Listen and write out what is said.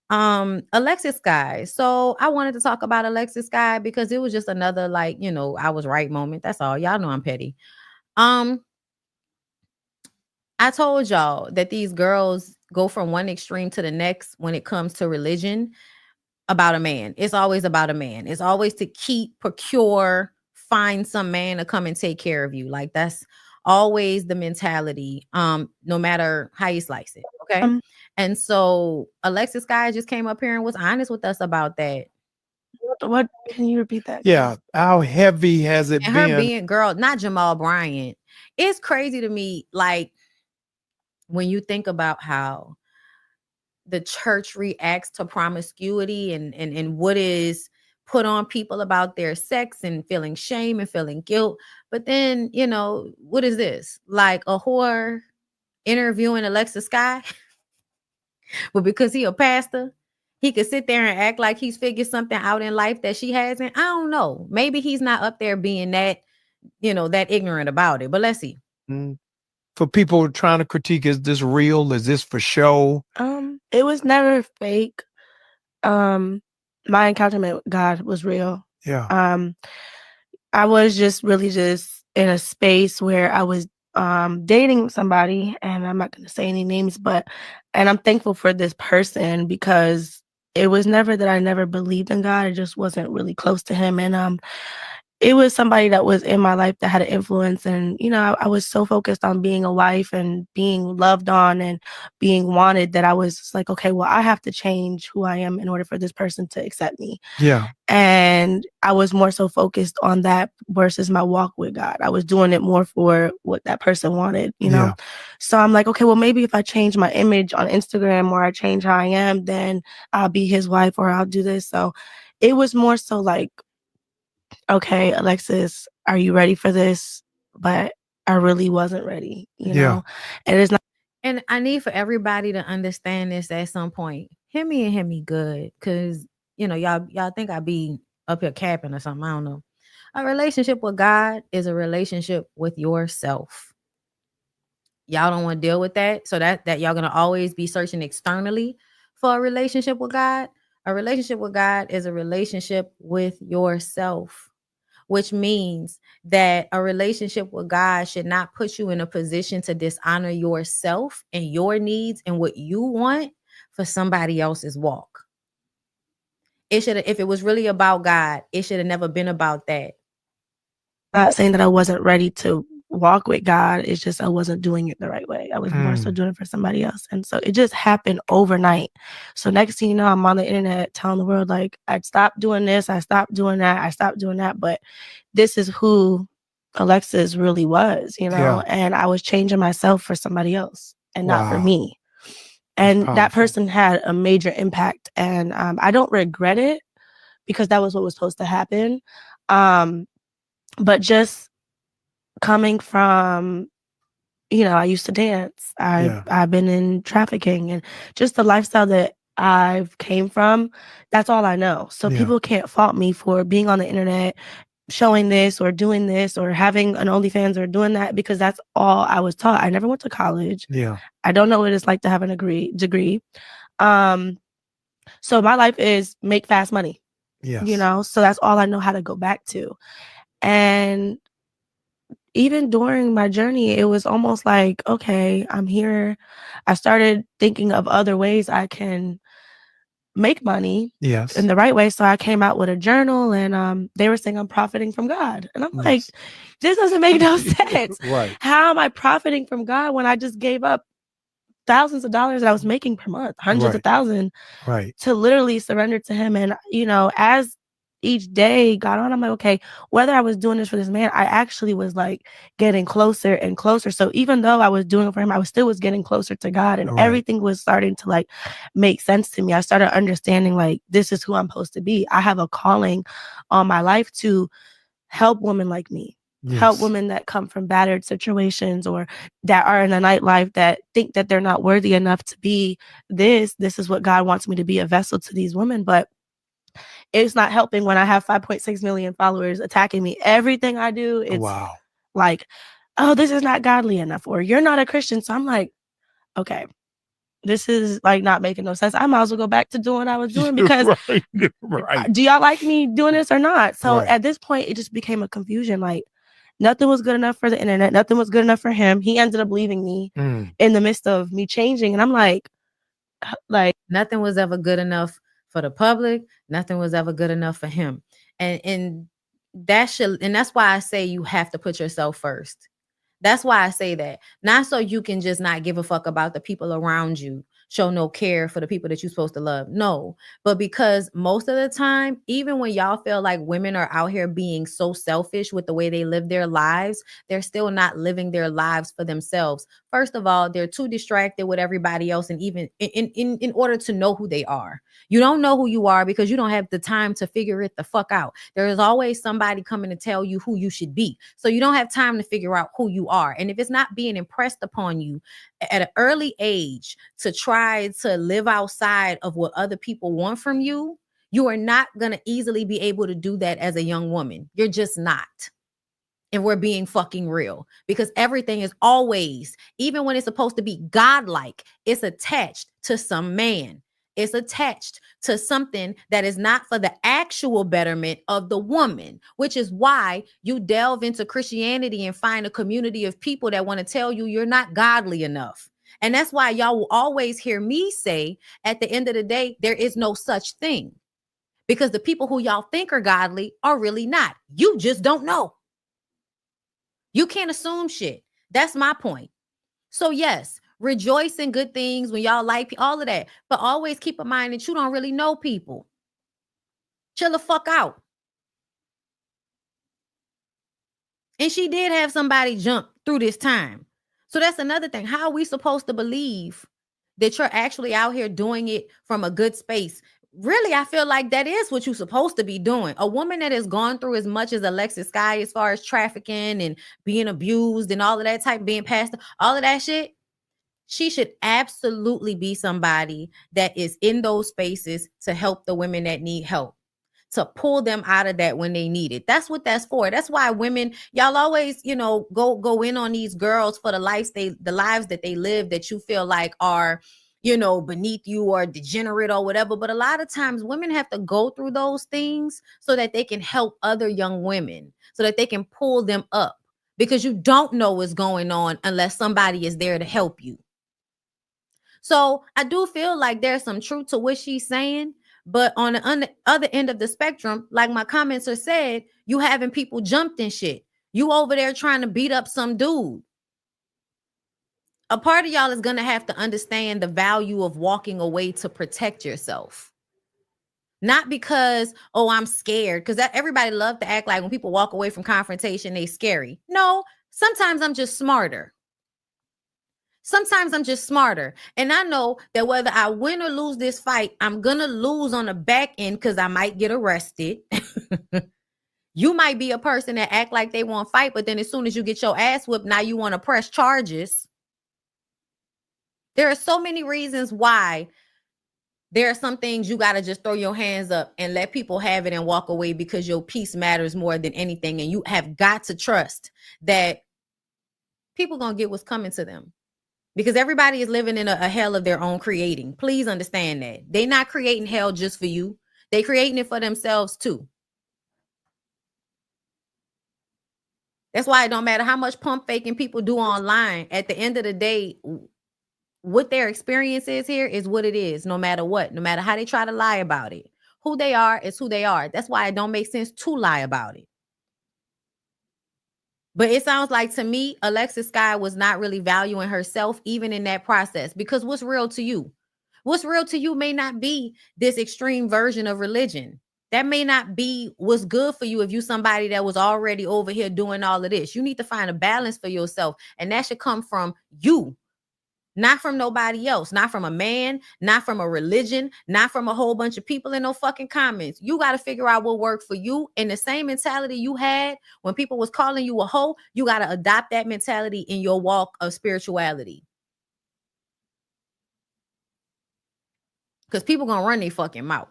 Alexis Skyy. So I wanted to talk about Alexis Skyy because it was just another, like, I was right moment. That's all. Y'all know I'm petty. Um, I told y'all that these girls go from one extreme to the next when it comes to religion about a man. It's always about a man. It's always to keep, procure, find some man to come and take care of you. Like that's always the mentality. No matter how you slice it. Okay. Um, And so Alexis Guy just came up here and was honest with us about that. what can you repeat that? Yeah. How heavy has it And her been? being girl, not Jamal Bryant. It's crazy to me, like when you think about how the church reacts to promiscuity and what is put on people about their sex and feeling shame and feeling guilt. But then, what is this? Like a whore interviewing Alexis Sky? But because he a pastor, he could sit there and act like he's figured something out in life that she hasn't. I don't know. Maybe he's not up there being that, that ignorant about it. But let's see. Mm. For people trying to critique, is this real? Is this for show? It was never fake. My encounter with God was real. Yeah. I was just really just in a space where I was dating somebody, and I'm not going to say any names, and I'm thankful for this person because it was never that I never believed in God. I just wasn't really close to him. And it was somebody that was in my life that had an influence. And, I was so focused on being a wife and being loved on and being wanted that I was just like, okay, well, I have to change who I am in order for this person to accept me. Yeah. And I was more so focused on that versus my walk with God. I was doing it more for what that person wanted, Yeah. So I'm like, okay, well, maybe if I change my image on Instagram or I change how I am, then I'll be his wife or I'll do this. So it was more so like, okay, Alexis, are you ready for this? But I really wasn't ready, Yeah. And it's not. And I need for everybody to understand this at some point. Hear me and hear me good. Cause y'all think I be up here capping or something. I don't know. A relationship with God is a relationship with yourself. Y'all don't want to deal with that. So that y'all gonna always be searching externally for a relationship with God. A relationship with God is a relationship with yourself, which means that a relationship with God should not put you in a position to dishonor yourself and your needs and what you want for somebody else's walk. It should, if it was really about God, it should have never been about that. Not saying that I wasn't ready to walk with God. It's just I wasn't doing it the right way. I was more so doing it for somebody else. And so it just happened overnight. So next thing you know, I'm on the internet telling the world, like, I stopped doing this, I stopped doing that, I stopped doing that. But this is who Alexis really was, Yeah. and I was changing myself for somebody else and not for Wow. me. That's And that powerful. person had a major impact. And I don't regret it because that was what was supposed to happen. But just coming from, I used to dance. I've been in trafficking and just the lifestyle that I've came from. That's all I know. So Yeah. people can't fault me for being on the internet, showing this or doing this or having an OnlyFans or doing that because that's all I was taught. I never went to college. Yeah. I don't know what it's like to have a degree. So my life is make fast money. Yes. So that's all I know how to go back to. And even during my journey, it was almost like, okay, I'm here. I started thinking of other ways I can make money Yes. in the right way. So I came out with a journal and they were saying I'm profiting from God. And I'm like, Yes. this doesn't make no sense. Right. How am I profiting from God when I just gave up thousands of dollars that I was making per month, hundreds of Right. thousands, Right. to literally surrender to him? And, as each day got on, I'm like, okay, whether I was doing this for this man, I actually was like getting closer and closer. So even though I was doing it for him, I was still getting closer to God, and Right. everything was starting to like make sense to me. I started understanding like this is who I'm supposed to be. I have a calling on my life to help women like me. Help Yes. women that come from battered situations or that are in a nightlife that think that they're not worthy enough to be this. This is what God wants me to be, a vessel to these women. But it's not helping when I have 5.6 million followers attacking me. Everything I do, it's Wow. like, oh, this is not godly enough, or you're not a Christian. So I'm like, okay, this is like not making no sense. I might as well go back to doing what I was doing because right. do y'all like me doing this or not? So Right. at this point, it just became a confusion. Like nothing was good enough for the internet. Nothing was good enough for him. He ended up leaving me in the midst of me changing. And I'm like, nothing was ever good enough for the public. Nothing was ever good enough for him. And that's why I say you have to put yourself first. That's why I say that. Not so you can just not give a fuck about the people around you, show no care for the people that you're supposed to love. No, but because most of the time, even when y'all feel like women are out here being so selfish with the way they live their lives, they're still not living their lives for themselves. First of all, they're too distracted with everybody else, and even in order to know who they are. You don't know who you are because you don't have the time to figure it the fuck out. There is always somebody coming to tell you who you should be. So you don't have time to figure out who you are. And if it's not being impressed upon you at an early age to try to live outside of what other people want from you, you are not going to easily be able to do that as a young woman. You're just not. And we're being fucking real because everything is always, even when it's supposed to be godlike, it's attached to some man. It's attached to something that is not for the actual betterment of the woman, which is why you delve into Christianity and find a community of people that want to tell you you're not godly enough. And that's why y'all will always hear me say, at the end of the day, there is no such thing, because the people who y'all think are godly are really not. You just don't know. You can't assume shit. That's my point. So yes, rejoice in good things when y'all like all of that, but always keep in mind that you don't really know people. Chill the fuck out. And she did have somebody jump through this time. So that's another thing. How are we supposed to believe that you're actually out here doing it from a good space? Really, I feel like that is what you're supposed to be doing. A woman that has gone through as much as Alexis Skyy, as far as trafficking and being abused and all of that type, being passed, all of that shit, she should absolutely be somebody that is in those spaces to help the women that need help, to pull them out of that when they need it. That's what that's for. That's why women, y'all always, go in on these girls for the lives that they live that you feel like are, beneath you or degenerate or whatever. But a lot of times women have to go through those things so that they can help other young women, so that they can pull them up, because you don't know what's going on unless somebody is there to help you. So I do feel like there's some truth to what she's saying. But on the other end of the spectrum, like my commenter said, you having people jumped and shit. You over there trying to beat up some dude. A part of y'all is going to have to understand the value of walking away to protect yourself. Not because, oh, I'm scared. Because everybody loves to act like when people walk away from confrontation, they scary. No, sometimes I'm just smarter. Sometimes I'm just smarter. And I know that whether I win or lose this fight, I'm going to lose on the back end because I might get arrested. You might be a person that act like they want to fight, but then as soon as you get your ass whipped, now you want to press charges. There are so many reasons why there are some things you got to just throw your hands up and let people have it and walk away, because your peace matters more than anything. And you have got to trust that people going to get what's coming to them. Because everybody is living in a hell of their own creating. Please understand that. They're not creating hell just for you. They're creating it for themselves too. That's why it don't matter how much pump faking people do online. At the end of the day, what their experience is here is what it is, no matter what. No matter how they try to lie about it. Who they are is who they are. That's why it don't make sense to lie about it. But it sounds like to me, Alexis Skyy was not really valuing herself even in that process, because what's real to you? What's real to you may not be this extreme version of religion. That may not be what's good for you if you somebody that was already over here doing all of this. You need to find a balance for yourself, and that should come from you. Not from nobody else, not from a man, not from a religion, not from a whole bunch of people in no fucking comments. You got to figure out what worked for you. And the same mentality you had when people was calling you a hoe, you got to adopt that mentality in your walk of spirituality. Because people going to run their fucking mouth.